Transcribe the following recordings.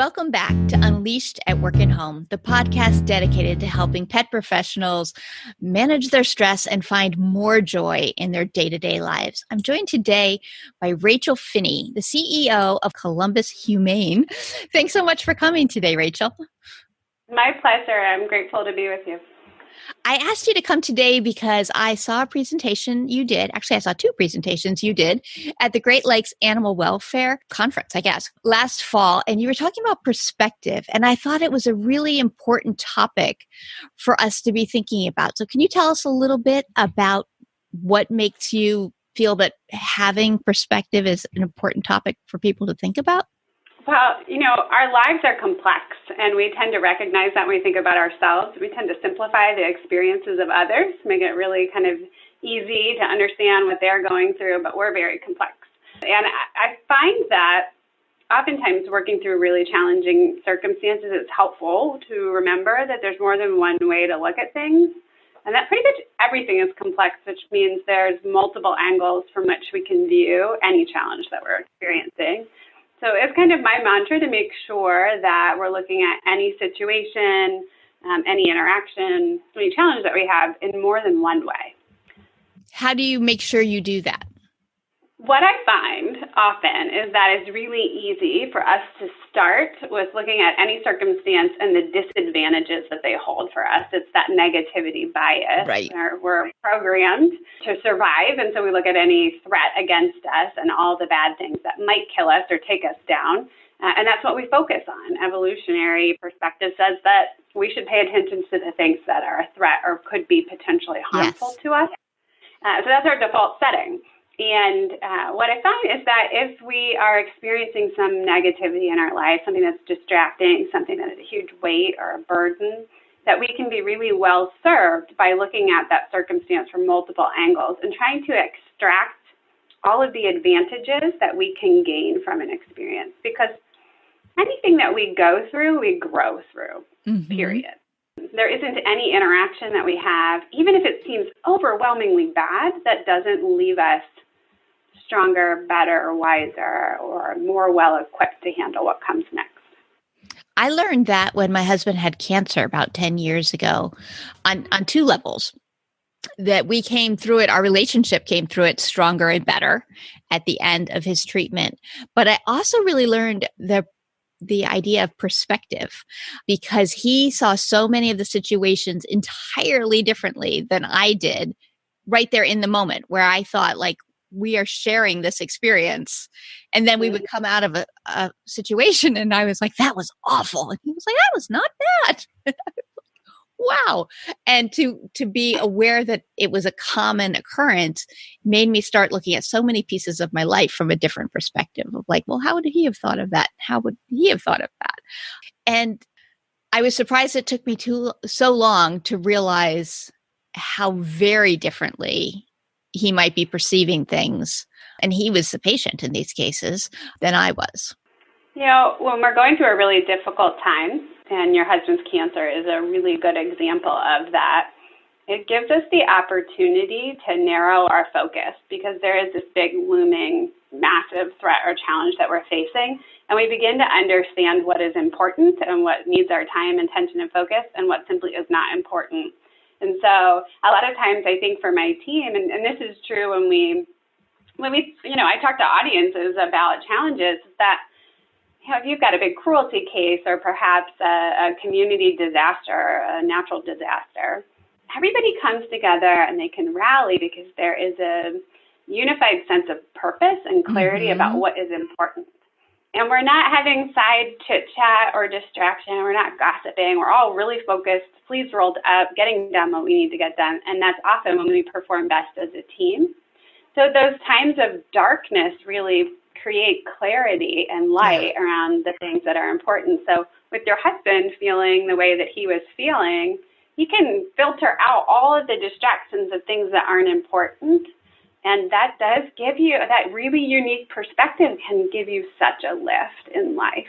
Welcome back to Unleashed at Work and Home, the podcast dedicated to helping pet professionals manage their stress and find more joy in their day-to-day lives. I'm joined today by Rachel Finney, the CEO of Columbus Humane. Thanks so much for coming today, Rachel. My pleasure. I'm grateful to be with you. I asked you to come today because I saw a presentation you did. Actually, I saw two presentations you did at the Great Lakes Animal Welfare Conference, I guess, last fall. And you were talking about perspective. And I thought it was a really important topic for us to be thinking about. So can you tell us a little bit about what makes you feel that having perspective is an important topic for people to think about? Well, our lives are complex, and we tend to recognize that when we think about ourselves. We tend to simplify the experiences of others, make it really kind of easy to understand what they're going through, but we're very complex. And I find that oftentimes working through really challenging circumstances, it's helpful to remember that there's more than one way to look at things, and that pretty much everything is complex, which means there's multiple angles from which we can view any challenge that we're experiencing. So it's kind of my mantra to make sure that we're looking at any situation, any interaction, any challenge that we have in more than one way. How do you make sure you do that? What I find often is that it's really easy for us to start with looking at any circumstance and the disadvantages that they hold for us. It's that negativity bias. Right. We're programmed to survive, and so we look at any threat against us and all the bad things that might kill us or take us down. And that's what we focus on. Evolutionary perspective says that we should pay attention to the things that are a threat or could be potentially harmful to us. So that's our default setting. And what I found is that if we are experiencing some negativity in our life, something that's distracting, something that is a huge weight or a burden, that we can be really well served by looking at that circumstance from multiple angles and trying to extract all of the advantages that we can gain from an experience. Because anything that we go through, we grow through, period. There isn't any interaction that we have, even if it seems overwhelmingly bad, that doesn't leave us stronger, better, wiser, or more well-equipped to handle what comes next. I learned that when my husband had cancer about 10 years ago on two levels, that we came through it, our relationship came through it stronger and better at the end of his treatment. But I also really learned the idea of perspective, because he saw so many of the situations entirely differently than I did right there in the moment, where I thought, like, we are sharing this experience. And then we would come out of a situation and I was like, that was awful. And he was like, that was not bad. Wow. And to be aware that it was a common occurrence made me start looking at so many pieces of my life from a different perspective of like, well, how would he have thought of that? How would he have thought of that? And I was surprised it took me so long to realize how very differently he might be perceiving things. And he was the patient in these cases than I was. When we're going through a really difficult time, and your husband's cancer is a really good example of that, it gives us the opportunity to narrow our focus, because there is this big looming massive threat or challenge that we're facing. And we begin to understand what is important and what needs our time, attention, and focus, and what simply is not important. And so a lot of times I think for my team, and this is true when we I talk to audiences about challenges, is that if you've got a big cruelty case or perhaps a community disaster, a natural disaster, everybody comes together and they can rally because there is a unified sense of purpose and clarity about what is important. And we're not having side chit-chat or distraction. We're not gossiping. We're all really focused, sleeves rolled up, getting done what we need to get done. And that's often when we perform best as a team. So those times of darkness really create clarity and light around the things that are important. So with your husband feeling the way that he was feeling, he can filter out all of the distractions of things that aren't important. And that does give you, that really unique perspective can give you such a lift in life.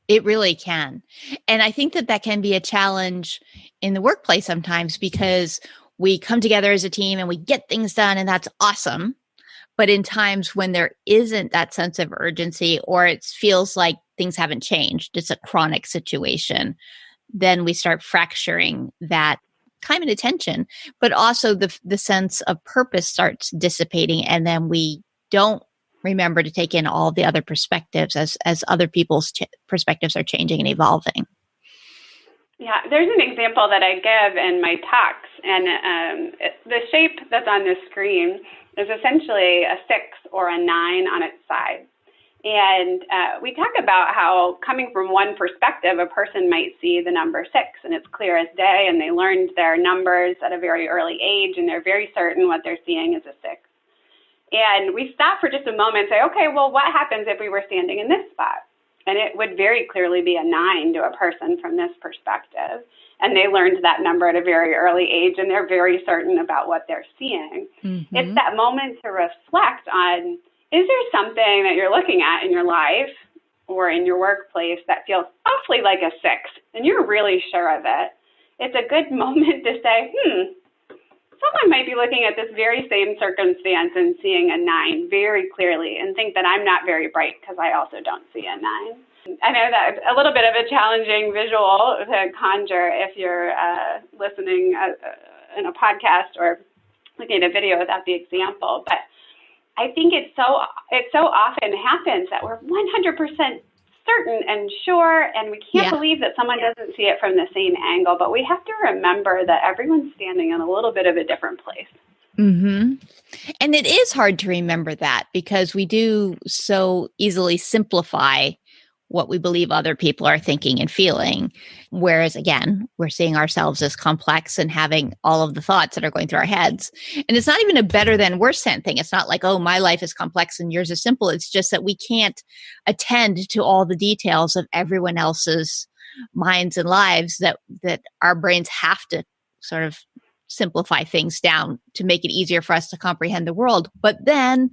It really can. And I think that can be a challenge in the workplace sometimes, because we come together as a team and we get things done, and that's awesome. But in times when there isn't that sense of urgency, or it feels like things haven't changed, it's a chronic situation, then we start fracturing that time and attention, but also the sense of purpose starts dissipating, and then we don't remember to take in all the other perspectives as other people's perspectives are changing and evolving. Yeah, there's an example that I give in my talks, and the shape that's on the screen is essentially a 6 or a 9 on its side. And we talk about how, coming from one perspective, a person might see the number 6 and it's clear as day, and they learned their numbers at a very early age and they're very certain what they're seeing is a 6. And we stop for just a moment and say, okay, well, what happens if we were standing in this spot? And it would very clearly be a 9 to a person from this perspective. And they learned that number at a very early age, and they're very certain about what they're seeing. Mm-hmm. It's that moment to reflect on, is there something that you're looking at in your life or in your workplace that feels awfully like a 6, and you're really sure of it? It's a good moment to say, someone might be looking at this very same circumstance and seeing a 9 very clearly and think that I'm not very bright because I also don't see a 9. I know that's a little bit of a challenging visual to conjure if you're listening in a podcast or looking at a video without the example, but I think it so often happens that we're 100% certain and sure, and we can't believe that someone doesn't see it from the same angle, but we have to remember that everyone's standing in a little bit of a different place. Mm-hmm. And it is hard to remember that because we do so easily simplify what we believe other people are thinking and feeling. Whereas, again, we're seeing ourselves as complex and having all of the thoughts that are going through our heads. And it's not even a better than worse than thing. It's not like, oh, my life is complex and yours is simple. It's just that we can't attend to all the details of everyone else's minds and lives, that our brains have to sort of simplify things down to make it easier for us to comprehend the world. But then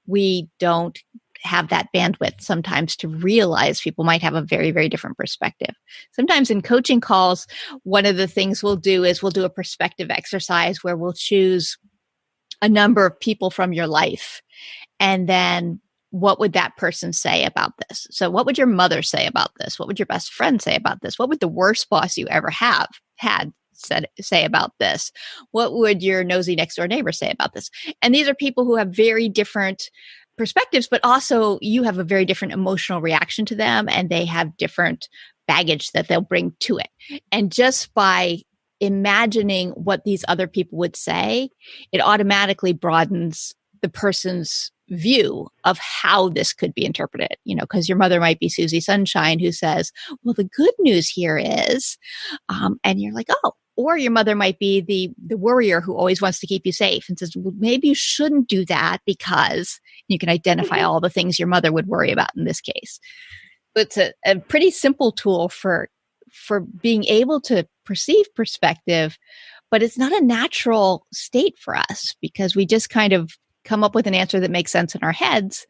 we don't have that bandwidth sometimes to realize people might have a very, very different perspective. Sometimes in coaching calls, one of the things we'll do is we'll do a perspective exercise where we'll choose a number of people from your life. And then what would that person say about this? So what would your mother say about this? What would your best friend say about this? What would the worst boss you ever had say about this? What would your nosy next door neighbor say about this? And these are people who have very different perspectives, but also you have a very different emotional reaction to them, and they have different baggage that they'll bring to it. And just by imagining what these other people would say, it automatically broadens the person's view of how this could be interpreted, because your mother might be Susie Sunshine who says, well, the good news here is, and you're like, oh, or your mother might be the worrier who always wants to keep you safe and says, well, maybe you shouldn't do that, because you can identify all the things your mother would worry about in this case. It's a pretty simple tool for being able to perceive perspective, but it's not a natural state for us because we just kind of come up with an answer that makes sense in our heads,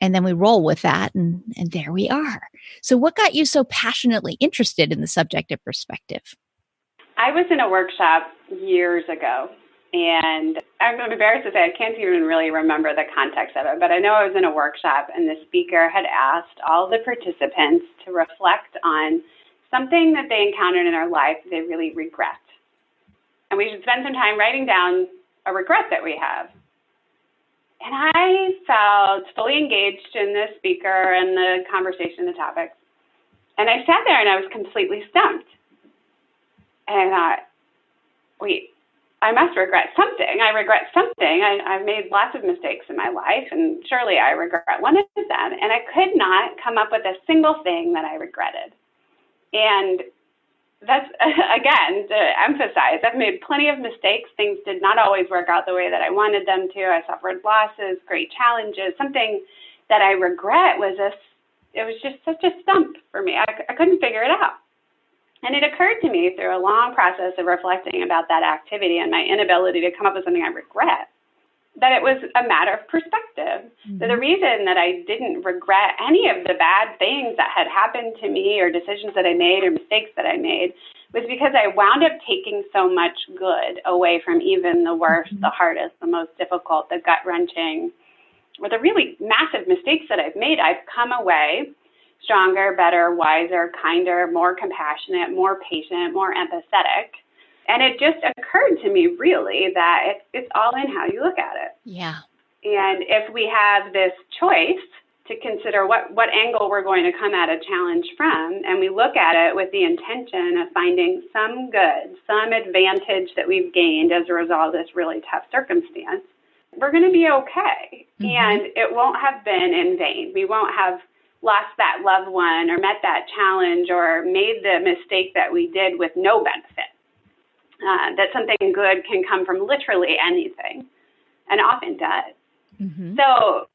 and then we roll with that, and there we are. So what got you so passionately interested in the subject of perspective? I was in a workshop years ago, and I'm embarrassed to say I can't even really remember the context of it, but I know I was in a workshop and the speaker had asked all the participants to reflect on something that they encountered in their life they really regret. And we should spend some time writing down a regret that we have. And I felt fully engaged in the speaker and the conversation, the topics. And I sat there and I was completely stumped. And I thought, wait, I must regret something. I regret something. I've made lots of mistakes in my life, and surely I regret one of them. And I could not come up with a single thing that I regretted. And that's, again, to emphasize, I've made plenty of mistakes. Things did not always work out the way that I wanted them to. I suffered losses, great challenges. Something that I regret was it was just such a stump for me. I couldn't figure it out. And it occurred to me through a long process of reflecting about that activity and my inability to come up with something I regret, that it was a matter of perspective. Mm-hmm. So the reason that I didn't regret any of the bad things that had happened to me or decisions that I made or mistakes that I made was because I wound up taking so much good away from even the worst, the hardest, the most difficult, the gut-wrenching, or the really massive mistakes that I've made. I've come away stronger, better, wiser, kinder, more compassionate, more patient, more empathetic. And it just occurred to me really that it's all in how you look at it. Yeah. And if we have this choice to consider what angle we're going to come at a challenge from, and we look at it with the intention of finding some good, some advantage that we've gained as a result of this really tough circumstance, we're going to be okay. Mm-hmm. And it won't have been in vain. We won't have lost that loved one or met that challenge or made the mistake that we did with no benefit. That something good can come from literally anything, and often does. Mm-hmm. So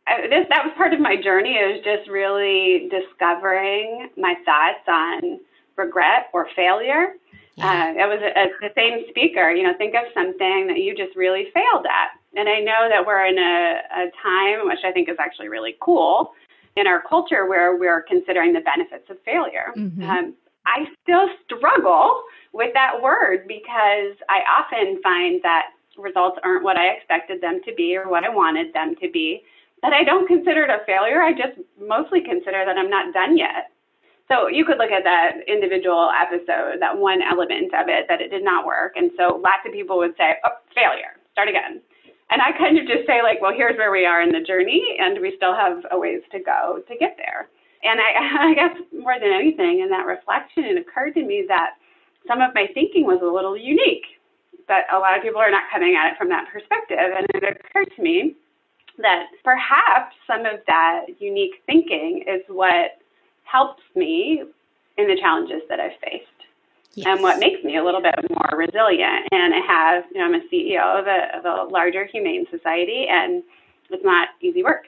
that was part of my journey. It was just really discovering my thoughts on regret or failure. Yeah. It was the same speaker, think of something that you just really failed at. And I know that we're in a time, which I think is actually really cool, in our culture where we're considering the benefits of failure. Mm-hmm. I still struggle with that word because I often find that results aren't what I expected them to be or what I wanted them to be. But I don't consider it a failure. I just mostly consider that I'm not done yet. So you could look at that individual episode, that one element of it, that it did not work. And so lots of people would say, oh, failure, start again. And I kind of just say well, here's where we are in the journey, and we still have a ways to go to get there. And I guess more than anything in that reflection, it occurred to me that some of my thinking was a little unique, but a lot of people are not coming at it from that perspective. And it occurred to me that perhaps some of that unique thinking is what helps me in the challenges that I've faced. Yes. And what makes me a little bit more resilient. And I'm a CEO of a larger humane society, and it's not easy work.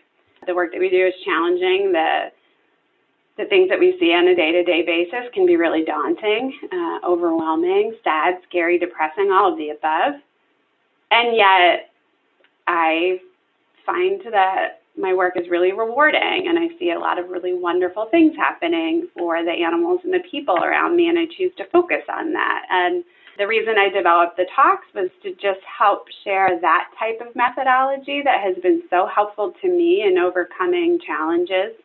The work that we do is challenging. The things that we see on a day-to-day basis can be really daunting, overwhelming, sad, scary, depressing, all of the above. And yet I find that my work is really rewarding, and I see a lot of really wonderful things happening for the animals and the people around me, and I choose to focus on that. And the reason I developed the talks was to just help share that type of methodology that has been so helpful to me in overcoming challenges.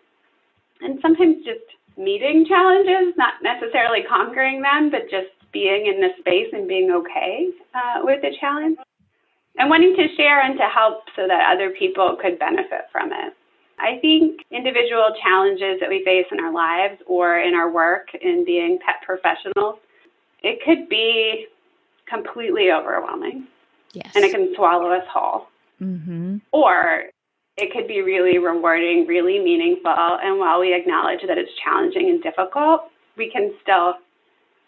And sometimes just meeting challenges, not necessarily conquering them, but just being in the space and being okay with the challenge. And wanting to share and to help so that other people could benefit from it. I think individual challenges that we face in our lives or in our work in being pet professionals, it could be completely overwhelming. Yes. And it can swallow us whole. Mm-hmm. Or it could be really rewarding, really meaningful. And while we acknowledge that it's challenging and difficult, we can still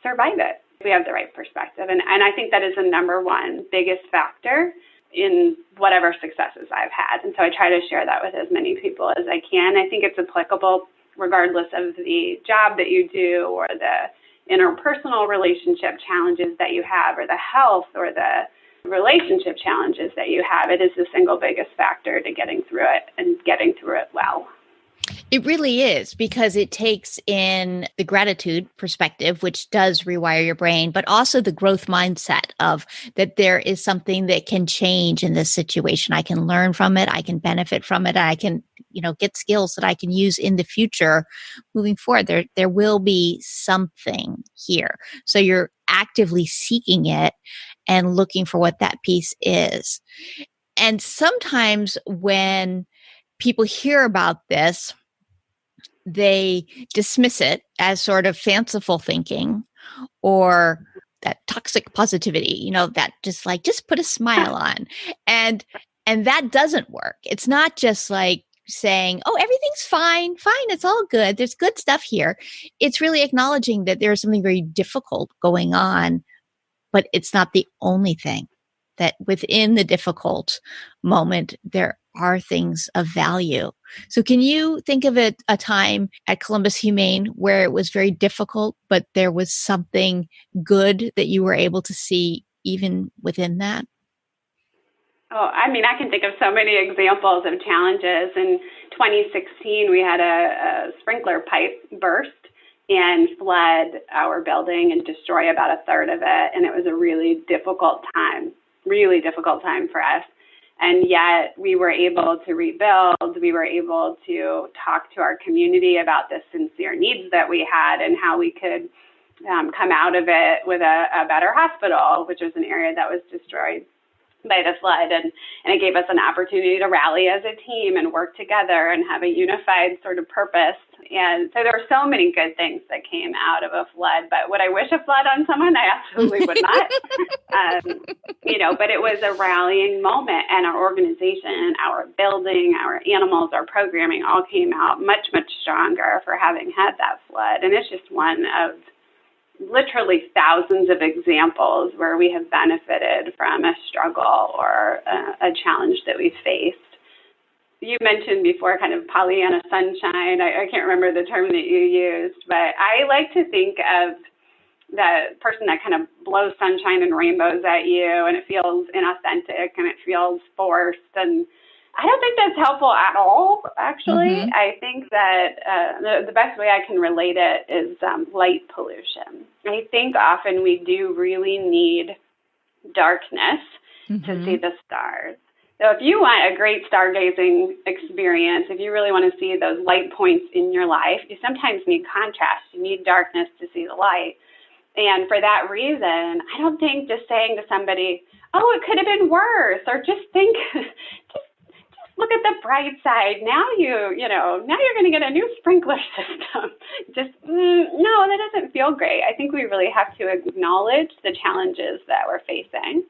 survive it. We have the right perspective. And I think that is the number one biggest factor in whatever successes I've had. And so I try to share that with as many people as I can. I think it's applicable regardless of the job that you do or the interpersonal relationship challenges that you have or the health or the relationship challenges that you have. It is the single biggest factor to getting through it and getting through it well. It really is, because it takes in the gratitude perspective, which does rewire your brain, but also the growth mindset of that there is something that can change in this situation. I can learn from it. I can benefit from it. I can, get skills that I can use in the future moving forward. There will be something here. So you're actively seeking it and looking for what that piece is. And sometimes when people hear about this, they dismiss it as sort of fanciful thinking or that toxic positivity, that just put a smile on. And that doesn't work. It's not just like saying, oh, everything's fine, it's all good. There's good stuff here. It's really acknowledging that there's something very difficult going on, but it's not the only thing. That within the difficult moment, there are things of value. So can you think of a time at Columbus Humane where it was very difficult, but there was something good that you were able to see even within that? Oh, I can think of so many examples of challenges. In 2016, we had a sprinkler pipe burst and flood our building and destroy about a third of it. And it was a really difficult time for us. And yet we were able to rebuild. We were able to talk to our community about the sincere needs that we had and how we could come out of it with a better hospital, which was an area that was destroyed by the flood. And it gave us an opportunity to rally as a team and work together and have a unified sort of purpose. And so there were so many good things that came out of a flood. But would I wish a flood on someone? I absolutely would not. But it was a rallying moment, and our organization, our building, our animals, our programming all came out much, much stronger for having had that flood. And it's just one of literally thousands of examples where we have benefited from a struggle or a challenge that we've faced. You mentioned before kind of Pollyanna sunshine. I can't remember the term that you used, but I like to think of the person that kind of blows sunshine and rainbows at you, and it feels inauthentic and it feels forced. And I don't think that's helpful at all, actually. Mm-hmm. I think that the best way I can relate it is light pollution. I think often we do really need darkness to see the stars. So if you want a great stargazing experience, if you really want to see those light points in your life, you sometimes need contrast. You need darkness to see the light. And for that reason, I don't think just saying to somebody, oh, it could have been worse, or just think, just look at the bright side. Now you're going to get a new sprinkler system. No, that doesn't feel great. I think we really have to acknowledge the challenges that we're facing.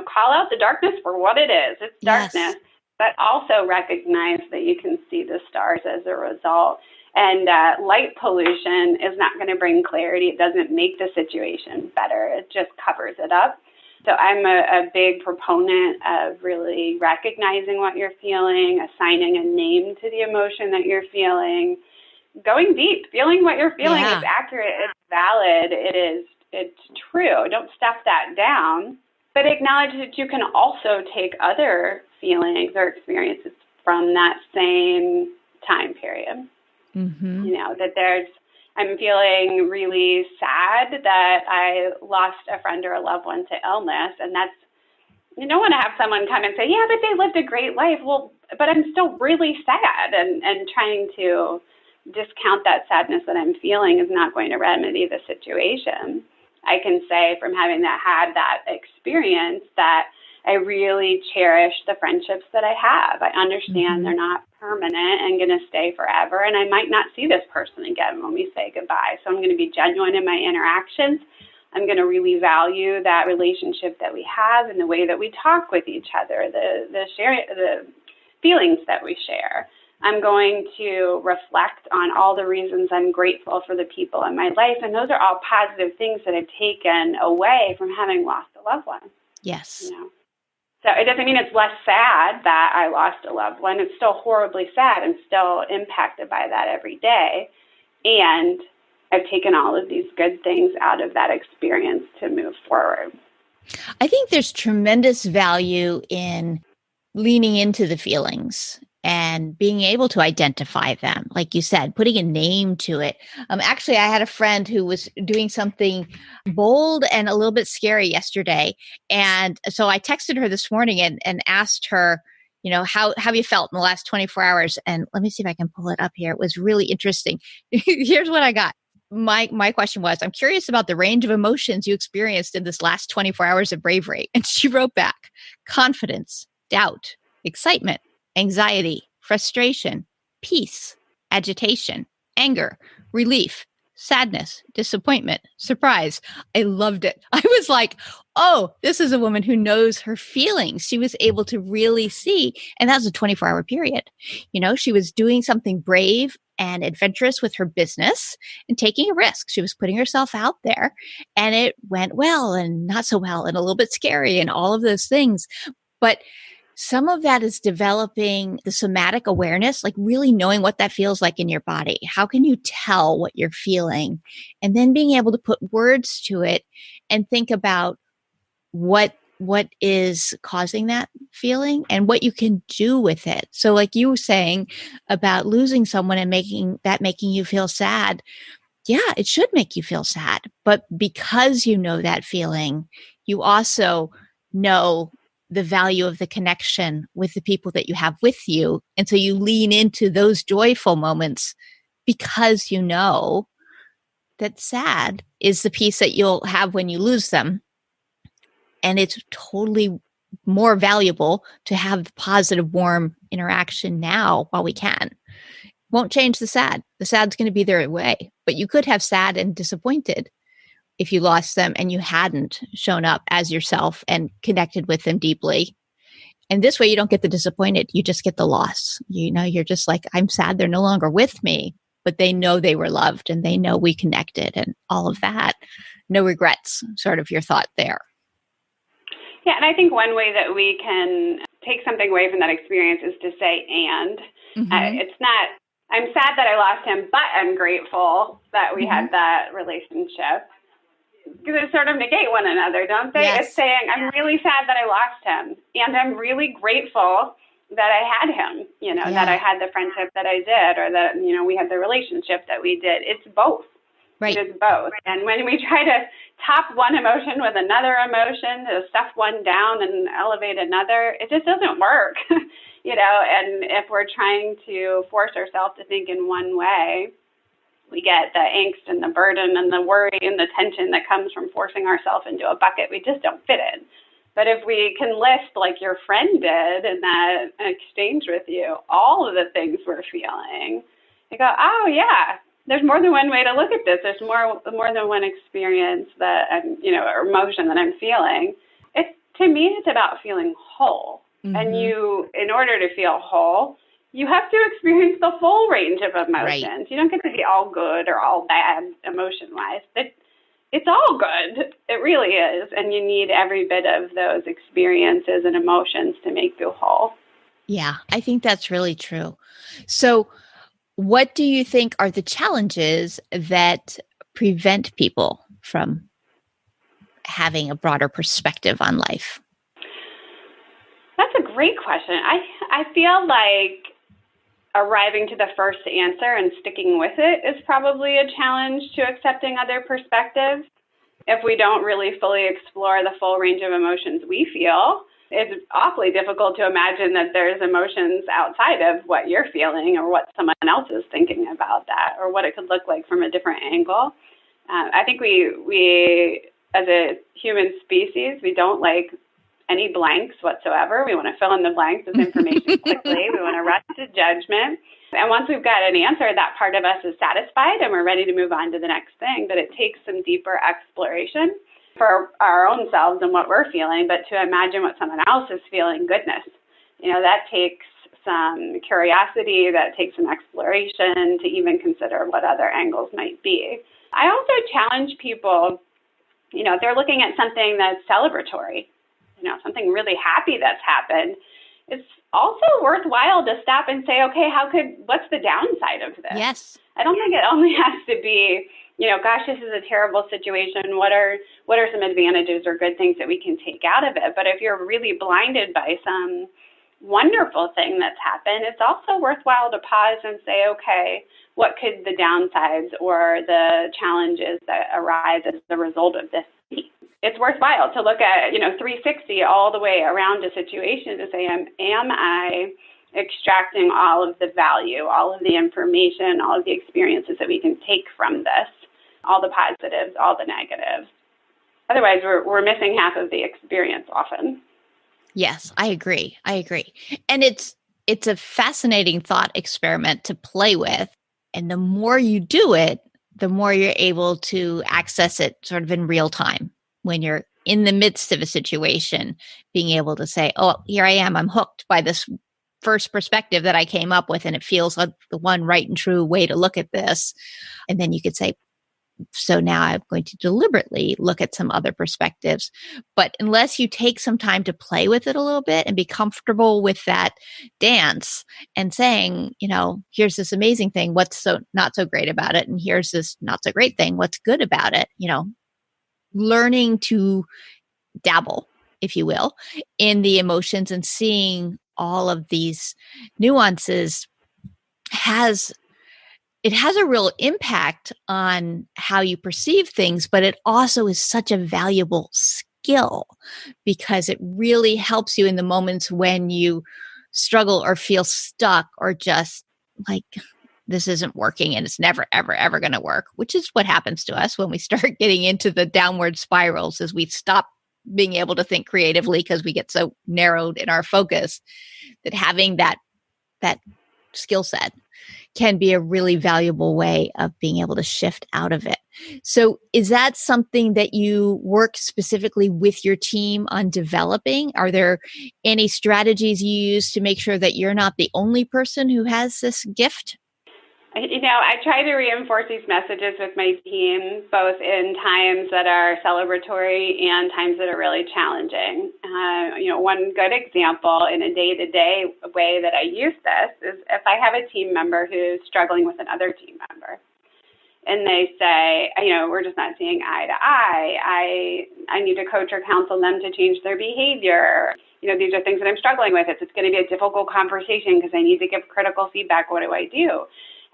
Call out the darkness for what it is. It's darkness, yes. But also recognize that you can see the stars as a result. And light pollution is not going to bring clarity. It doesn't make the situation better. It just covers it up. So I'm a big proponent of really recognizing what you're feeling, assigning a name to the emotion that you're feeling, going deep, feeling what you're feeling is accurate, it's valid, it's true. Don't stuff that down, but acknowledge that you can also take other feelings or experiences from that same time period. Mm-hmm. I'm feeling really sad that I lost a friend or a loved one to illness. And you don't want to have someone come and say, yeah, but they lived a great life. Well, but I'm still really sad. And trying to discount that sadness that I'm feeling is not going to remedy the situation. I can say from having had that experience that I really cherish the friendships that I have. I understand they're not permanent and going to stay forever, and I might not see this person again when we say goodbye. So I'm going to be genuine in my interactions. I'm going to really value that relationship that we have and the way that we talk with each other, the feelings that we share. I'm going to reflect on all the reasons I'm grateful for the people in my life, and those are all positive things that I've taken away from having lost a loved one. Yes. So it doesn't mean it's less sad that I lost a loved one. It's still horribly sad and still impacted by that every day. And I've taken all of these good things out of that experience to move forward. I think there's tremendous value in leaning into the feelings and being able to identify them. Like you said, putting a name to it. Actually, I had a friend who was doing something bold and a little bit scary yesterday. And so I texted her this morning and asked her, how have you felt in the last 24 hours? And let me see if I can pull it up here. It was really interesting. Here's what I got. My question was, I'm curious about the range of emotions you experienced in this last 24 hours of bravery. And she wrote back, confidence, doubt, excitement, anxiety, frustration, peace, agitation, anger, relief, sadness, disappointment, surprise. I loved it. I was like, oh, this is a woman who knows her feelings. She was able to really see, and that was a 24-hour period. She was doing something brave and adventurous with her business and taking a risk. She was putting herself out there, and it went well and not so well and a little bit scary and all of those things. But some of that is developing the somatic awareness, like really knowing what that feels like in your body. How can you tell what you're feeling? And then being able to put words to it and think about what is causing that feeling and what you can do with it. So like you were saying about losing someone and making you feel sad. Yeah, it should make you feel sad. But because you know that feeling, you also know the value of the connection with the people that you have with you. And so you lean into those joyful moments because you know that sad is the piece that you'll have when you lose them. And it's totally more valuable to have the positive, warm interaction now while we can. Won't change the sad. The sad's going to be their way. But you could have sad and disappointed if you lost them and you hadn't shown up as yourself and connected with them deeply. And this way you don't get the disappointed. You just get the loss. You know, you're just like, I'm sad they're no longer with me, but they know they were loved and they know we connected and all of that. No regrets, sort of your thought there. Yeah, and I think one way that we can take something away from that experience is to say, and. It's not, I'm sad that I lost him, but I'm grateful that we had that relationship. Because they sort of negate one another, don't they? Yes. It's saying, I'm really sad that I lost him, and I'm really grateful that I had him, that I had the friendship that I did, or that, we had the relationship that we did. It's both. Right. It is both. And when we try to top one emotion with another emotion, to stuff one down and elevate another, it just doesn't work, and if we're trying to force ourselves to think in one way, we get the angst and the burden and the worry and the tension that comes from forcing ourselves into a bucket we just don't fit in. But if we can list, like your friend did in that exchange with you, all of the things we're feeling, you go, oh, yeah, there's more than one way to look at this. There's more than one experience that I'm, or emotion that I'm feeling. To me, it's about feeling whole. Mm-hmm. And in order to feel whole, you have to experience the full range of emotions. Right. You don't get to be all good or all bad emotion-wise. It's all good. It really is. And you need every bit of those experiences and emotions to make you whole. Yeah, I think that's really true. So what do you think are the challenges that prevent people from having a broader perspective on life? That's a great question. I feel like arriving to the first answer and sticking with it is probably a challenge to accepting other perspectives. If we don't really fully explore the full range of emotions we feel, it's awfully difficult to imagine that there's emotions outside of what you're feeling or what someone else is thinking about that or what it could look like from a different angle. I think we as a human species, we don't like any blanks whatsoever. We want to fill in the blanks with information quickly. We want to rush to judgment. And once we've got an answer, that part of us is satisfied and we're ready to move on to the next thing. But it takes some deeper exploration for our own selves and what we're feeling. But to imagine what someone else is feeling, goodness, that takes some curiosity, that takes some exploration to even consider what other angles might be. I also challenge people, if they're looking at something that's celebratory, something really happy that's happened, it's also worthwhile to stop and say, okay, what's the downside of this? Yes. I don't think it only has to be, gosh, this is a terrible situation. What are some advantages or good things that we can take out of it? But if you're really blinded by some wonderful thing that's happened, it's also worthwhile to pause and say, okay, what could the downsides or the challenges that arise as the result of this be? It's worthwhile to look at, 360 all the way around a situation to say, am I extracting all of the value, all of the information, all of the experiences that we can take from this, all the positives, all the negatives. Otherwise, we're missing half of the experience often. Yes, I agree. And it's a fascinating thought experiment to play with. And the more you do it, the more you're able to access it sort of in real time. When you're in the midst of a situation, being able to say, oh, here I am, I'm hooked by this first perspective that I came up with, and it feels like the one right and true way to look at this. And then you could say, so now I'm going to deliberately look at some other perspectives. But unless you take some time to play with it a little bit and be comfortable with that dance and saying, here's this amazing thing, what's so not so great about it? And here's this not so great thing, what's good about it? Learning to dabble, if you will, in the emotions and seeing all of these nuances has a real impact on how you perceive things, but it also is such a valuable skill skill because it really helps you in the moments when you struggle or feel stuck or just like, this isn't working and it's never, ever, ever going to work, which is what happens to us when we start getting into the downward spirals as we stop being able to think creatively because we get so narrowed in our focus. That having that skill set can be a really valuable way of being able to shift out of it. So is that something that you work specifically with your team on developing? Are there any strategies you use to make sure that you're not the only person who has this gift? I try to reinforce these messages with my team, both in times that are celebratory and times that are really challenging. One good example in a day-to-day way that I use this is if I have a team member who's struggling with another team member, and they say, we're just not seeing eye to eye. I need to coach or counsel them to change their behavior. These are things that I'm struggling with. It's going to be a difficult conversation because I need to give critical feedback. What do I do?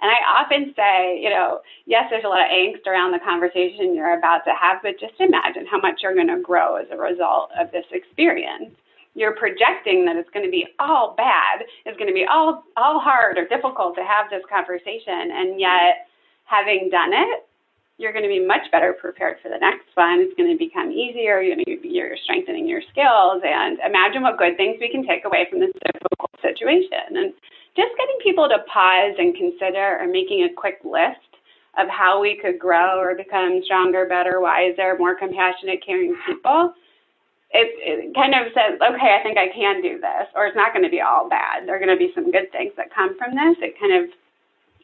And I often say, yes, there's a lot of angst around the conversation you're about to have, but just imagine how much you're going to grow as a result of this experience. You're projecting that it's going to be all bad, it's going to be all hard or difficult to have this conversation, and yet having done it, you're going to be much better prepared for the next one. It's going to become easier. You're strengthening your skills, and imagine what good things we can take away from this difficult situation. And just getting people to pause and consider or making a quick list of how we could grow or become stronger, better, wiser, more compassionate, caring people, it kind of says, okay, I think I can do this, or it's not going to be all bad. There are going to be some good things that come from this. It kind of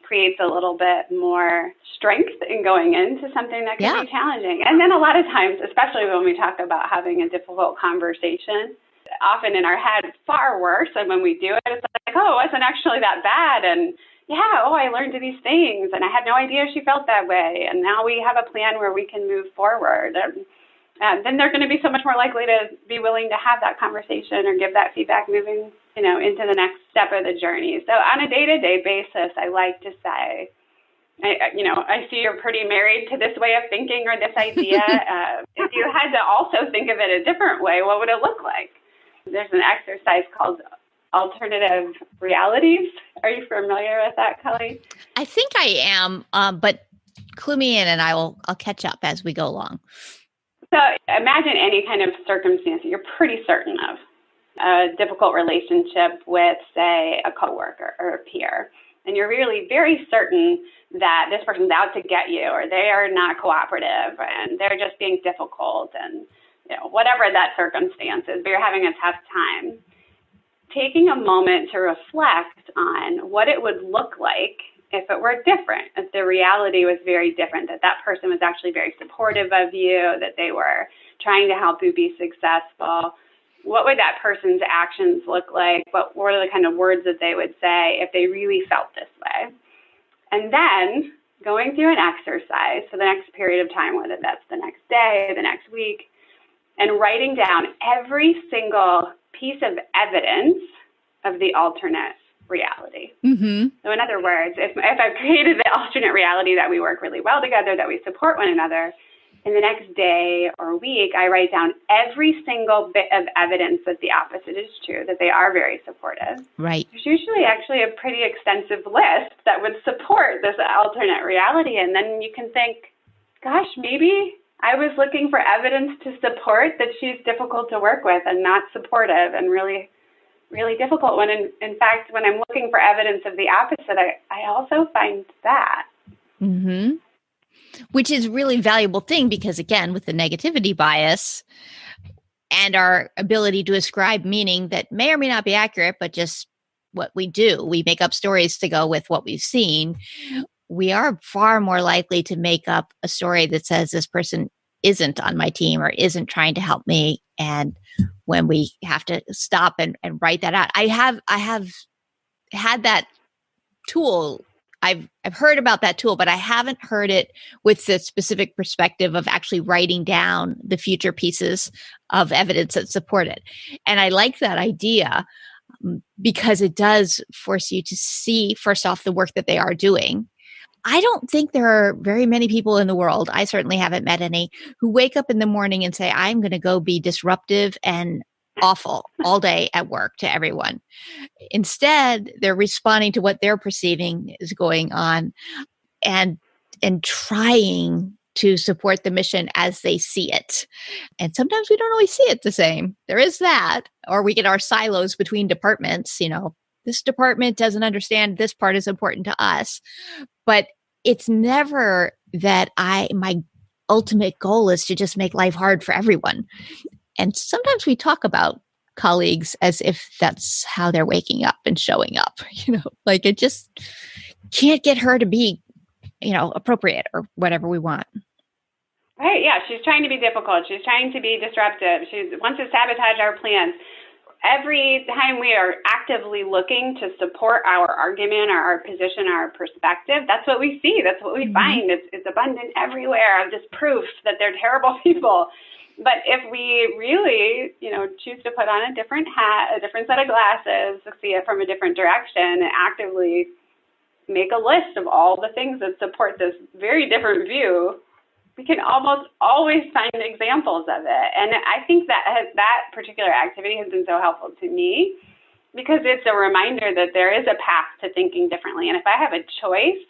creates a little bit more strength in going into something that can be challenging. And then a lot of times, especially when we talk about having a difficult conversation, often in our head, it's far worse. And when we do it, it's like, oh, it wasn't actually that bad. And I learned these things. And I had no idea she felt that way. And now we have a plan where we can move forward. And then they're going to be so much more likely to be willing to have that conversation or give that feedback moving, into the next step of the journey. So on a day-to-day basis, I like to say, I see you're pretty married to this way of thinking or this idea. If you had to also think of it a different way, what would it look like? There's an exercise called alternative realities. Are you familiar with that, Kelly? I think I am, but clue me in and I'll catch up as we go along. So imagine any kind of circumstance that you're pretty certain of. A difficult relationship with, say, a coworker or a peer. And you're really very certain that this person's out to get you, or they are not cooperative and they're just being difficult, and whatever that circumstance is, but you're having a tough time. Taking a moment to reflect on what it would look like if it were different, if the reality was very different, that person was actually very supportive of you, that they were trying to help you be successful. What would that person's actions look like? What were the kind of words that they would say if they really felt this way? And then going through an exercise for the next period of time, whether that's the next day, the next week, and writing down every single piece of evidence of the alternate reality. Mm-hmm. So in other words, if I've created the alternate reality that we work really well together, that we support one another, in the next day or week, I write down every single bit of evidence that the opposite is true, that they are very supportive. Right. There's usually actually a pretty extensive list that would support this alternate reality. And then you can think, gosh, maybe I was looking for evidence to support that she's difficult to work with and not supportive and really, really difficult. When in fact, when I'm looking for evidence of the opposite, I also find that. Mm-hmm. Which is a really valuable thing because, again, with the negativity bias and our ability to ascribe meaning that may or may not be accurate, but just what we do, we make up stories to go with what we've seen. We are far more likely to make up a story that says this person isn't on my team or isn't trying to help me. And when we have to stop and write that out, I have had that tool. I've heard about that tool, but I haven't heard it with the specific perspective of actually writing down the future pieces of evidence that support it. And I like that idea because it does force you to see, first off, the work that they are doing, I don't think there are very many people in the world, I certainly haven't met any, who wake up in the morning and say, I'm going to go be disruptive and awful all day at work to everyone. Instead, they're responding to what they're perceiving is going on and trying to support the mission as they see it. And sometimes we don't always see it the same. There is that. Or we get our silos between departments, this department doesn't understand this part is important to us. But it's never that my ultimate goal is to just make life hard for everyone. And sometimes we talk about colleagues as if that's how they're waking up and showing up, like it just can't get her to be, appropriate or whatever we want. Right. Yeah. She's trying to be difficult. She's trying to be disruptive. She wants to sabotage our plans. Every time we are actively looking to support our argument or our position or our perspective, that's what we see. That's what we find. It's abundant everywhere of just proof that they're terrible people. But if we really, choose to put on a different hat, a different set of glasses, to see it from a different direction, and actively make a list of all the things that support this very different view, we can almost always find examples of it. And I think that particular activity has been so helpful to me because it's a reminder that there is a path to thinking differently. And if I have a choice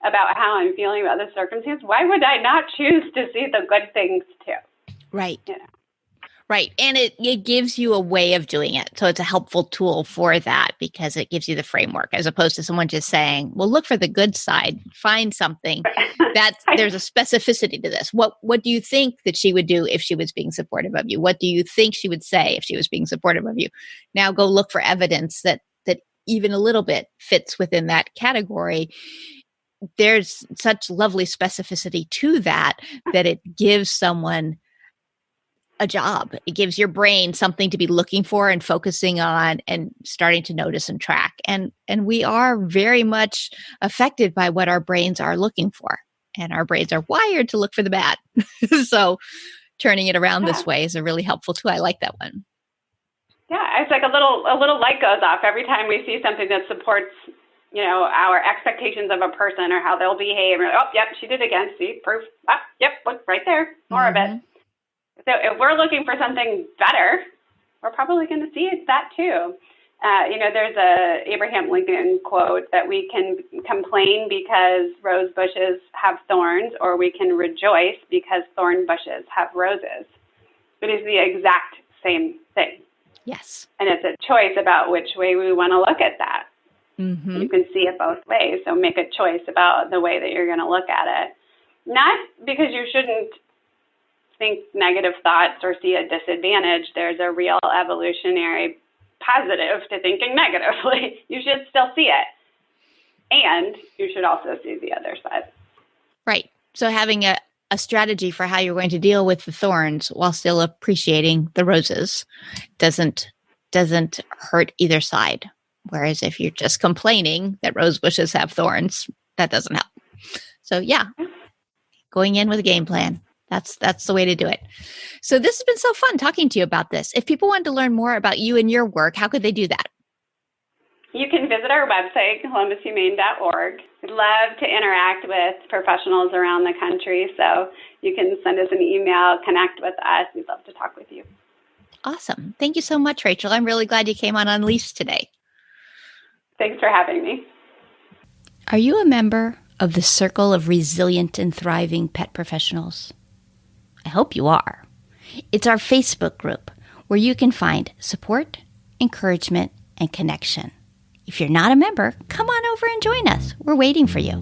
about how I'm feeling about the circumstance, why would I not choose to see the good things too? Right. Right. And it gives you a way of doing it. So it's a helpful tool for that because it gives you the framework as opposed to someone just saying, well, look for the good side, find something that there's a specificity to this. What do you think that she would do if she was being supportive of you? What do you think she would say if she was being supportive of you? Now go look for evidence that even a little bit fits within that category. There's such lovely specificity to that it gives someone a job. It gives your brain something to be looking for and focusing on and starting to notice and track. And we are very much affected by what our brains are looking for. And our brains are wired to look for the bad. So turning it around this way is a really helpful tool. I like that one. Yeah, it's like a little light goes off every time we see something that supports, our expectations of a person or how they'll behave. Oh, yep, she did again. See, proof. Oh, yep, look right there. More of it. So if we're looking for something better, we're probably going to see that too. There's a Abraham Lincoln quote that we can complain because rose bushes have thorns, or we can rejoice because thorn bushes have roses. It is the exact same thing. Yes. And it's a choice about which way we want to look at that. Mm-hmm. You can see it both ways. So make a choice about the way that you're going to look at it. Not because you shouldn't think negative thoughts or see a disadvantage. There's a real evolutionary positive to thinking negatively. You should still see it. And you should also see the other side. Right. So having a strategy for how you're going to deal with the thorns while still appreciating the roses doesn't hurt either side. Whereas if you're just complaining that rose bushes have thorns, that doesn't help. So yeah, going in with a game plan. That's the way to do it. So this has been so fun talking to you about this. If people wanted to learn more about you and your work, how could they do that? You can visit our website, columbushumane.org. We'd love to interact with professionals around the country. So you can send us an email, connect with us. We'd love to talk with you. Awesome. Thank you so much, Rachel. I'm really glad you came on Unleashed today. Thanks for having me. Are you a member of the Circle of Resilient and Thriving Pet Professionals? I hope you are. It's our Facebook group where you can find support, encouragement, and connection. If you're not a member, come on over and join us. We're waiting for you.